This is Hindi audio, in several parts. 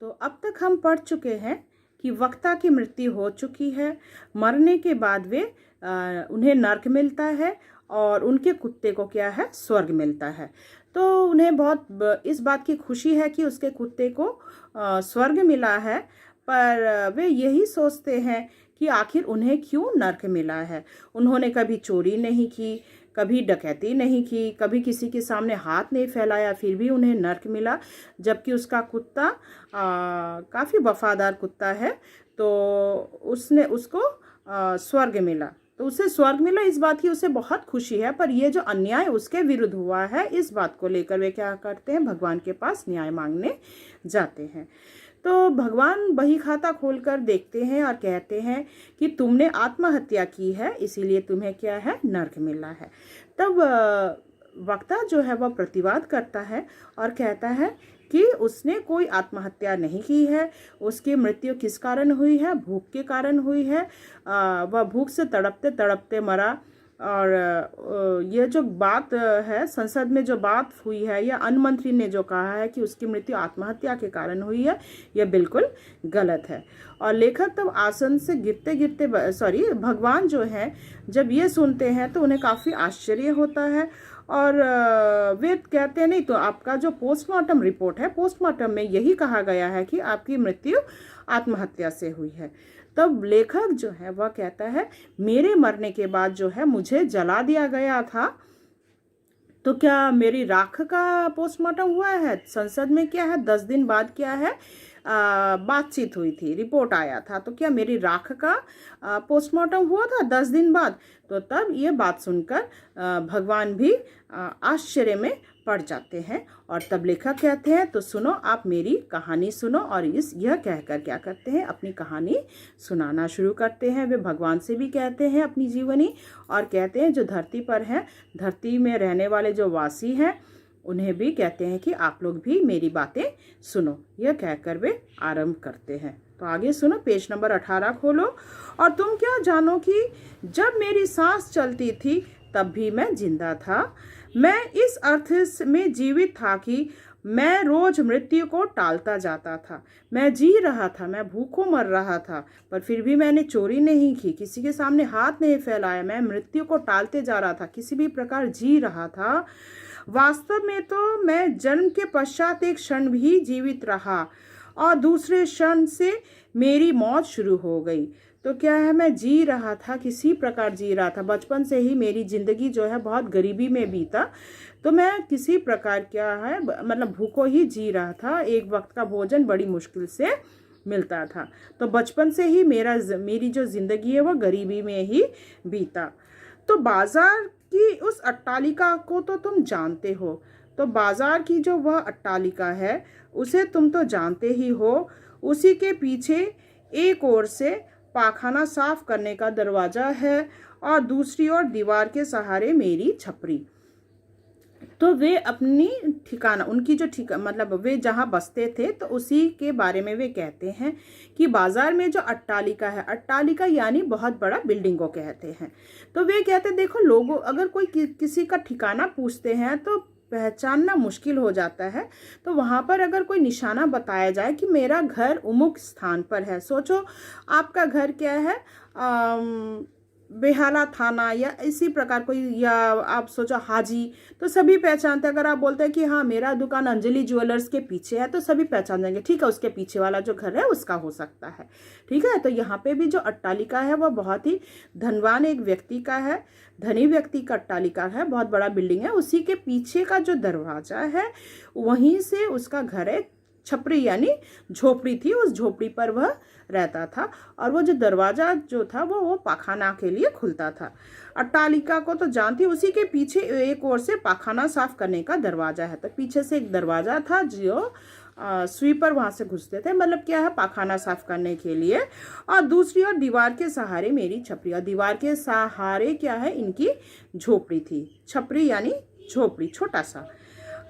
तो अब तक हम पढ़ चुके हैं कि वक्ता की मृत्यु हो चुकी है। मरने के बाद वे उन्हें नर्क मिलता है और उनके कुत्ते को क्या है, स्वर्ग मिलता है। तो उन्हें बहुत इस बात की खुशी है कि उसके कुत्ते को स्वर्ग मिला है, पर वे यही सोचते हैं कि आखिर उन्हें क्यों नर्क मिला है। उन्होंने कभी चोरी नहीं की, कभी डकैती नहीं की, कभी किसी के सामने हाथ नहीं फैलाया, फिर भी उन्हें नर्क मिला। जबकि उसका कुत्ता काफ़ी वफादार कुत्ता है, तो उसने उसको स्वर्ग मिला। तो उसे स्वर्ग मिला, इस बात की उसे बहुत खुशी है। पर ये जो अन्याय उसके विरुद्ध हुआ है, इस बात को लेकर वे क्या करते हैं, भगवान के पास न्याय मांगने जाते हैं। तो भगवान बही खाता खोलकर देखते हैं और कहते हैं कि तुमने आत्महत्या की है, इसीलिए तुम्हें क्या है, नर्क मिला है। तब वक्ता जो है वह प्रतिवाद करता है और कहता है कि उसने कोई आत्महत्या नहीं की है। उसकी मृत्यु किस कारण हुई है, भूख के कारण हुई है। वह भूख से तड़पते तड़पते मरा। और ये जो बात है, संसद में जो बात हुई है, या अन्य मंत्री ने जो कहा है कि उसकी मृत्यु आत्महत्या के कारण हुई है, यह बिल्कुल गलत है। और लेखक तब आसन से गिरते गिरते भगवान जो है जब ये सुनते हैं तो उन्हें काफ़ी आश्चर्य होता है। और वे कहते हैं नहीं तो आपका जो पोस्टमार्टम रिपोर्ट है, पोस्टमार्टम में यही कहा गया है कि आपकी मृत्यु आत्महत्या से हुई है। तब लेखक जो है वह कहता है मेरे मरने के बाद जो है मुझे जला दिया गया था, तो क्या मेरी राख का पोस्टमार्टम हुआ है? संसद में क्या है, 10 दिन बाद क्या है, बातचीत हुई थी, रिपोर्ट आया था, तो क्या मेरी राख का पोस्टमार्टम हुआ था 10 दिन बाद? तो तब ये बात सुनकर भगवान भी आश्चर्य में पड़ जाते हैं। और तब लेखक कहते हैं तो सुनो, आप मेरी कहानी सुनो। और यह कहकर क्या करते हैं, अपनी कहानी सुनाना शुरू करते हैं। वे भगवान से भी कहते हैं अपनी जीवनी, और कहते हैं जो धरती पर हैं, धरती में रहने वाले जो वासी हैं, उन्हें भी कहते हैं कि आप लोग भी मेरी बातें सुनो। यह कहकर वे आरंभ करते हैं। तो आगे सुनो, पेज नंबर 18 खोलो। और तुम क्या जानो कि जब मेरी सांस चलती थी तब भी मैं जिंदा था। मैं इस अर्थ में जीवित था कि मैं रोज मृत्यु को टालता जाता था। मैं जी रहा था, मैं भूखों मर रहा था, पर फिर भी मैंने चोरी नहीं की, किसी के सामने हाथ नहीं फैलाया। मैं मृत्यु को टालते जा रहा था, किसी भी प्रकार जी रहा था। वास्तव में तो मैं जन्म के पश्चात एक क्षण भी जीवित रहा और दूसरे क्षण से मेरी मौत शुरू हो गई। तो क्या है, मैं जी रहा था, किसी प्रकार जी रहा था। बचपन से ही मेरी जिंदगी जो है बहुत गरीबी में बीता, तो मैं किसी प्रकार क्या है, मतलब भूखों ही जी रहा था। एक वक्त का भोजन बड़ी मुश्किल से मिलता था। तो बचपन से ही मेरी जो जिंदगी है वह गरीबी में ही बीता। तो बाजार की उस अट्टालिका को तो तुम जानते हो। तो बाजार की जो वह अट्टालिका है उसे तुम तो जानते ही हो। उसी के पीछे एक ओर से पाखाना साफ करने का दरवाजा है और दूसरी ओर दीवार के सहारे मेरी छपरी। तो वे अपनी ठिकाना, उनकी जो मतलब वे जहाँ बसते थे, तो उसी के बारे में वे कहते हैं कि बाजार में जो अट्टालिका है, अट्टालिका यानी बहुत बड़ा बिल्डिंग को कहते हैं। तो वे कहते हैं देखो, लोगों अगर कोई किसी का ठिकाना पूछते हैं तो पहचानना मुश्किल हो जाता है। तो वहाँ पर अगर कोई निशाना बताया जाए कि मेरा घर उमुक स्थान पर है, सोचो आपका घर क्या है, बेहाला थाना या इसी प्रकार कोई, या आप सोचो हाजी, तो सभी पहचानते हैं। अगर आप बोलते हैं कि हाँ मेरा दुकान अंजलि ज्वेलर्स के पीछे है, तो सभी पहचान जाएंगे, ठीक है उसके पीछे वाला जो घर है उसका हो सकता है, ठीक है। तो यहाँ पे भी जो अट्टालिका है वह बहुत ही धनवान एक व्यक्ति का है, धनी व्यक्ति का अट्टालिका है, बहुत बड़ा बिल्डिंग है। उसी के पीछे का जो दरवाजा है वहीं से उसका घर है। छपरी यानी झोपड़ी थी, उस झोपड़ी पर वह रहता था। और वो जो दरवाजा जो था वो पाखाना के लिए खुलता था। अट्टालिका को तो जानती, उसी के पीछे एक ओर से पाखाना साफ करने का दरवाजा है। तो पीछे से एक दरवाजा था जो स्वीपर वहां से घुसते थे, मतलब क्या है, पाखाना साफ करने के लिए। और दूसरी ओर दीवार के सहारे मेरी छपरी, और दीवार के सहारे क्या है, इनकी झोपड़ी थी। छपरी यानी झोपड़ी, छोटा सा।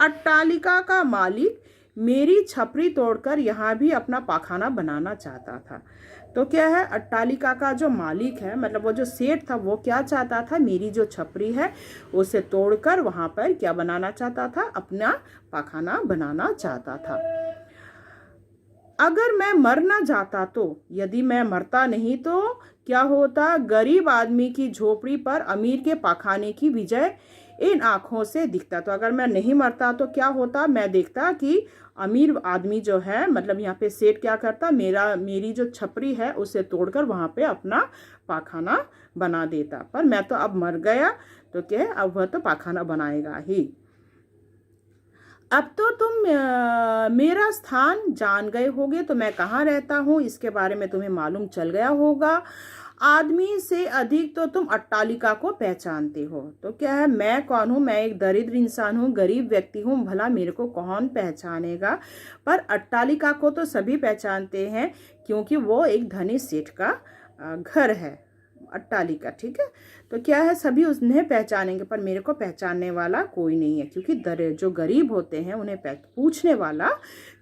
अट्टालिका का मालिक मेरी छपरी तोड़कर यहाँ भी अपना पाखाना बनाना चाहता था। तो क्या है, अट्टालिका का जो मालिक है, मतलब वो जो सेठ था, वो क्या चाहता था, मेरी जो छपरी है उसे तोड़कर वहाँ पर क्या बनाना चाहता था, अपना पाखाना बनाना चाहता था। अगर मैं मर ना जाता तो, यदि मैं मरता नहीं तो क्या होता? गरीब आदमी की झोपड़ी पर अमीर के पाखाने की विजय इन आंखों से दिखता। तो अगर मैं नहीं मरता तो क्या होता? मैं देखता कि अमीर आदमी जो है, मतलब यहाँ पे सेठ क्या करता, मेरी जो छपरी है उसे तोड़कर वहाँ पे अपना पाखाना बना देता। पर मैं तो अब मर गया, तो क्या है, अब वह तो पाखाना बनाएगा ही। अब तो तुम मेरा स्थान जान गए होगे, तो मैं कहाँ रहता हूँ इसके बारे में तुम्हें मालूम चल गया होगा। आदमी से अधिक तो तुम अट्टालिका को पहचानते हो। तो क्या है, मैं कौन हूँ? मैं एक दरिद्र इंसान हूँ, गरीब व्यक्ति हूँ, भला मेरे को कौन पहचानेगा? पर अट्टालिका को तो सभी पहचानते हैं, क्योंकि वो एक धनी सेठ का घर है, अट्टालिका। ठीक है, तो क्या है, सभी उन्हें पहचानेंगे, पर मेरे को पहचानने वाला कोई नहीं है, क्योंकि जो गरीब होते हैं उन्हें पूछने वाला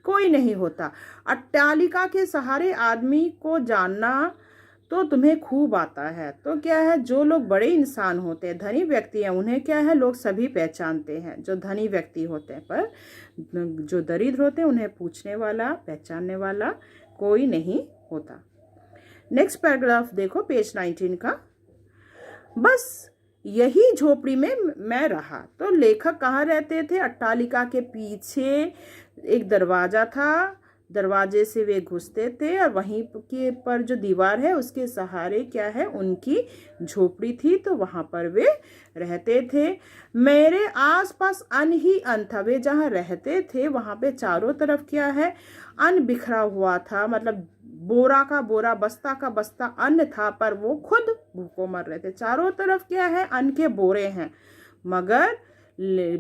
कोई नहीं होता। अट्टालिका के सहारे आदमी को जानना तो तुम्हें खूब आता है। तो क्या है, जो लोग बड़े इंसान होते हैं, धनी व्यक्ति हैं, उन्हें क्या है, लोग सभी पहचानते हैं, जो धनी व्यक्ति होते हैं। पर जो दरिद्र होते हैं उन्हें पूछने वाला, पहचानने वाला कोई नहीं होता। नेक्स्ट पैराग्राफ देखो, पेज 19 का। बस यही झोपड़ी में मैं रहा। तो लेखक कहाँ रहते थे? अट्टालिका के पीछे एक दरवाजा था, दरवाजे से वे घुसते थे, और वहीं के पर जो दीवार है उसके सहारे क्या है, उनकी झोपड़ी थी, तो वहां पर वे रहते थे। मेरे आसपास अन्न ही अन्न था। वे जहाँ रहते थे वहां पे चारों तरफ क्या है, अन्न बिखरा हुआ था, मतलब बोरा का बोरा, बस्ता का बस्ता अन्न था, पर वो खुद भूखों मर रहे थे। चारों तरफ क्या है, अन्न के बोरे हैं, मगर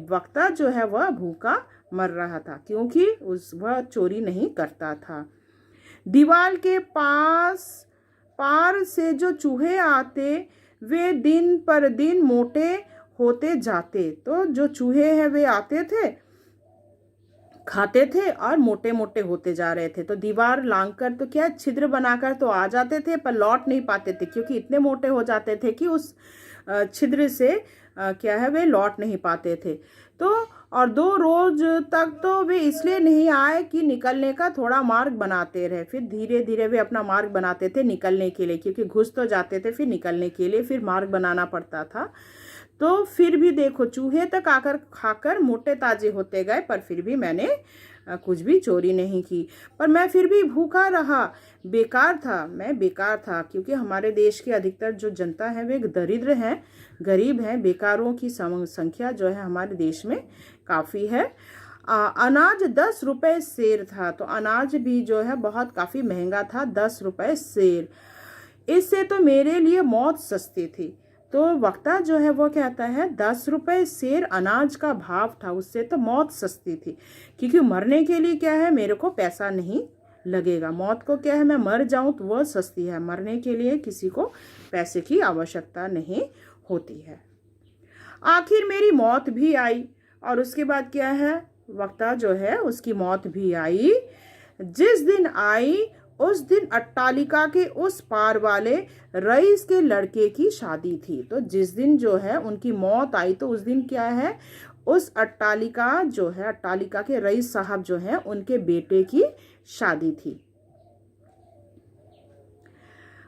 वक्ता जो है वह भूखा मर रहा था, क्योंकि वह चोरी नहीं करता था। दीवार के पार से जो चूहे आते, वे दिन पर दिन मोटे होते जाते। तो जो चूहे हैं वे आते थे, खाते थे और मोटे मोटे होते जा रहे थे। तो दीवार लांघकर तो क्या, छिद्र बनाकर तो आ जाते थे, पर लौट नहीं पाते थे, क्योंकि इतने मोटे हो जाते थे कि उस छिद्र से क्या है, वे लौट नहीं पाते थे। तो और 2 रोज तक तो वे इसलिए नहीं आए कि निकलने का थोड़ा मार्ग बनाते रहे। फिर धीरे धीरे वे अपना मार्ग बनाते थे निकलने के लिए, क्योंकि घुस तो जाते थे, फिर निकलने के लिए फिर मार्ग बनाना पड़ता था। तो फिर भी देखो, चूहे तक आकर खाकर मोटे ताजे होते गए, पर फिर भी मैंने कुछ भी चोरी नहीं की। पर मैं फिर भी भूखा रहा, बेकार था, मैं बेकार था, क्योंकि हमारे देश की अधिकतर जो जनता है वे दरिद्र हैं, गरीब हैं। बेकारों की संख्या जो है हमारे देश में काफ़ी है। अनाज 10 रुपए सेर था। तो अनाज भी जो है बहुत काफ़ी महंगा था, 10 रुपए सेर। इससे तो मेरे लिए मौत सस्ती थी। तो वक्ता जो है वो कहता है 10 रुपए सेर अनाज का भाव था, उससे तो मौत सस्ती थी, क्योंकि मरने के लिए क्या है, मेरे को पैसा नहीं लगेगा। मौत को क्या है, मैं मर जाऊं तो वह सस्ती है, मरने के लिए किसी को पैसे की आवश्यकता नहीं होती है। आखिर मेरी मौत भी आई, और उसके बाद क्या है, वक्ता जो है उसकी मौत भी आई। जिस दिन आई उस दिन अट्टालिका के उस पार वाले रईस के लड़के की शादी थी। तो जिस दिन जो है उनकी मौत आई, तो उस दिन क्या है, उस अट्टालिका जो है, अट्टालिका के रईस साहब जो है, उनके बेटे की शादी थी।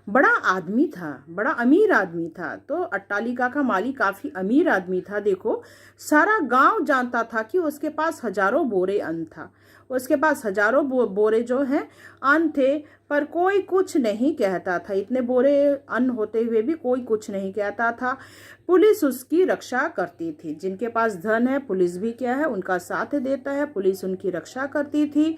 बड़ा आदमी था, बड़ा अमीर आदमी था। तो अट्टालिका का मालिक काफी अमीर आदमी था। देखो, सारा गांव जानता था कि उसके पास हजारों बोरे अन्न था, उसके पास हजारों बोरे जो हैं अन्न थे, पर कोई कुछ नहीं कहता था। इतने बोरे अन्न होते हुए भी कोई कुछ नहीं कहता था। पुलिस उसकी रक्षा करती थी। जिनके पास धन है, पुलिस भी क्या है, उनका साथ देता है, पुलिस उनकी रक्षा करती थी।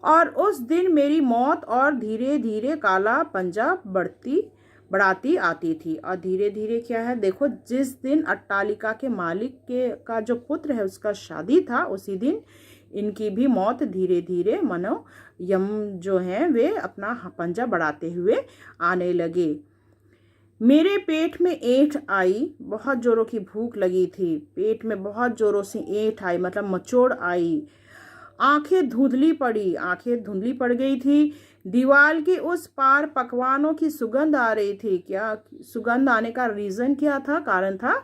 और उस दिन मेरी मौत और धीरे धीरे काला पंजा बढ़ाती आती थी। और धीरे धीरे क्या है, देखो, जिस दिन अट्टालिका के मालिक का जो पुत्र है उसका शादी था, उसी दिन इनकी भी मौत धीरे धीरे मनो यम जो है वे अपना पंजा बढ़ाते हुए आने लगे। मेरे पेट में ऐंठ आई, बहुत जोरों की भूख लगी थी, पेट में बहुत जोरों से ऐंठ आई, मतलब मचोड़ आई। आंखें धुंधली पड़ गई थी। दीवार के उस पार पकवानों की सुगंध आ रही थी। क्या सुगंध आने का रीज़न क्या था? कारण था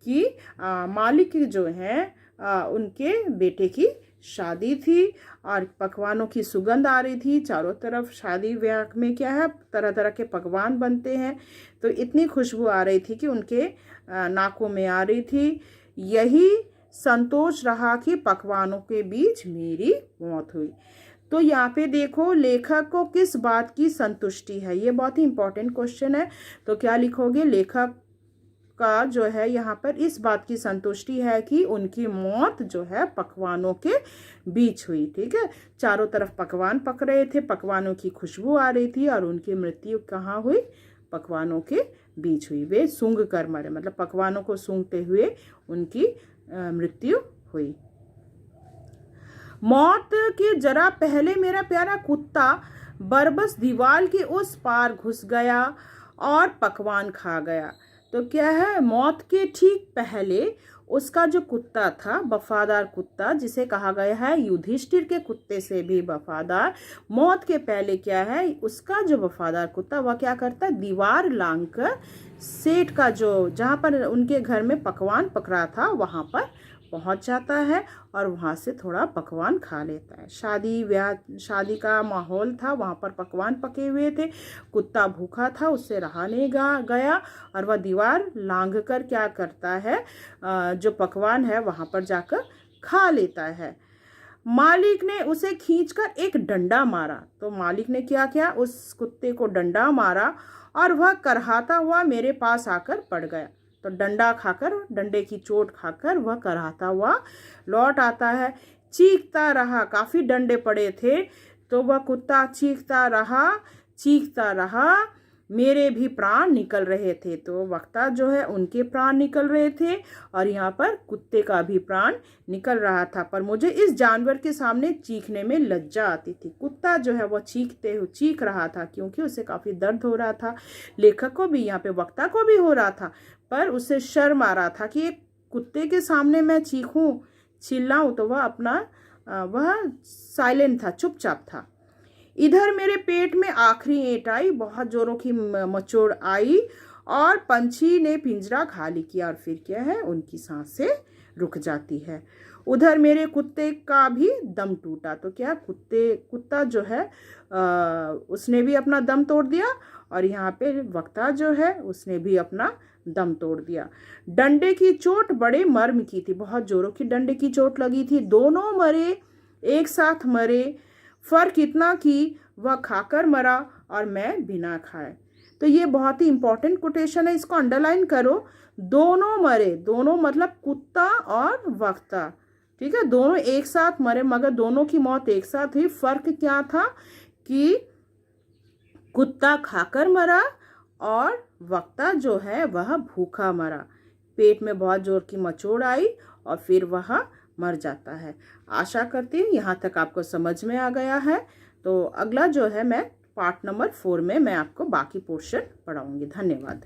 कि मालिक जो है उनके बेटे की शादी थी और पकवानों की सुगंध आ रही थी चारों तरफ। शादी ब्याह में क्या है, तरह तरह के पकवान बनते हैं, तो इतनी खुशबू आ रही थी कि उनके नाकों में आ रही थी। यही संतोष रहा कि पकवानों के बीच मेरी मौत हुई। तो यहाँ पे देखो लेखक को किस बात की संतुष्टि है, ये बहुत ही इंपॉर्टेंट क्वेश्चन है। तो क्या लिखोगे, लेखक का जो है यहाँ पर इस बात की संतुष्टि है कि उनकी मौत जो है पकवानों के बीच हुई। ठीक है, चारों तरफ पकवान पक रहे थे, पकवानों की खुशबू आ रही थी और उनकी मृत्यु कहाँ हुई, पकवानों के बीच हुई। वे सूंघ कर मरे, मतलब पकवानों को सूंघते हुए उनकी मृत्यु हुई। मौत के जरा पहले मेरा प्यारा कुत्ता बरबस दीवार के उस पार घुस गया और पकवान खा गया। तो क्या है, मौत के ठीक पहले उसका जो कुत्ता था, वफादार कुत्ता जिसे कहा गया है युधिष्ठिर के कुत्ते से भी वफादार, मौत के पहले क्या है, उसका जो वफादार कुत्ता वह क्या करता है, दीवार लांघकर सेठ का जो जहाँ पर उनके घर में पकवान पक रहा था वहाँ पर पहुंच जाता है और वहाँ से थोड़ा पकवान खा लेता है। शादी का माहौल था, वहाँ पर पकवान पके हुए थे, कुत्ता भूखा था, उससे रहा नहीं गया और वह दीवार लांघ कर क्या करता है, जो पकवान है वहाँ पर जाकर खा लेता है। मालिक ने उसे खींचकर एक डंडा मारा। तो मालिक ने क्या किया, उस कुत्ते को डंडा मारा और वह करहाता हुआ मेरे पास आकर पड़ गया। तो डंडा खाकर, डंडे की चोट खाकर वह करहाता हुआ लौट आता है। चीखता रहा, काफ़ी डंडे पड़े थे, तो वह कुत्ता चीखता रहा, मेरे भी प्राण निकल रहे थे। तो वक्ता जो है उनके प्राण निकल रहे थे और यहाँ पर कुत्ते का भी प्राण निकल रहा था, पर मुझे इस जानवर के सामने चीखने में लज्जा आती थी। कुत्ता जो है वह चीख रहा था क्योंकि उसे काफ़ी दर्द हो रहा था। लेखक को भी, यहाँ पे वक्ता को भी हो रहा था, पर उसे शर्म आ रहा था कि एक कुत्ते के सामने मैं चिल्लाऊं, तो वह साइलेंट था, चुपचाप था। इधर मेरे पेट में आखिरी ईंट आई, बहुत जोरों की मचोड़ आई और पंछी ने पिंजरा खाली किया और फिर क्या है, उनकी सांसें रुक जाती है। उधर मेरे कुत्ते का भी दम टूटा। तो क्या, कुत्ता जो है उसने भी अपना दम तोड़ दिया और यहाँ पे वक्ता जो है उसने भी अपना दम तोड़ दिया। डंडे की चोट बड़े मर्म की थी, बहुत जोरों की डंडे की चोट लगी थी। दोनों मरे, एक साथ मरे, फर्क इतना कि वह खाकर मरा और मैं बिना खाए। तो ये बहुत ही इंपॉर्टेंट कोटेशन है, इसको अंडरलाइन करो। दोनों मरे, दोनों मतलब कुत्ता और वक्ता, ठीक है, दोनों एक साथ मरे, मगर दोनों की मौत एक साथ हुई। फर्क क्या था कि कुत्ता खाकर मरा और वक्ता जो है वह भूखा मरा। पेट में बहुत जोर की मचोड़ आई और फिर वह मर जाता है। आशा करती हूँ यहाँ तक आपको समझ में आ गया है। तो अगला जो है, मैं पार्ट नंबर 4 में मैं आपको बाकी पोर्शन पढ़ाऊंगी। धन्यवाद।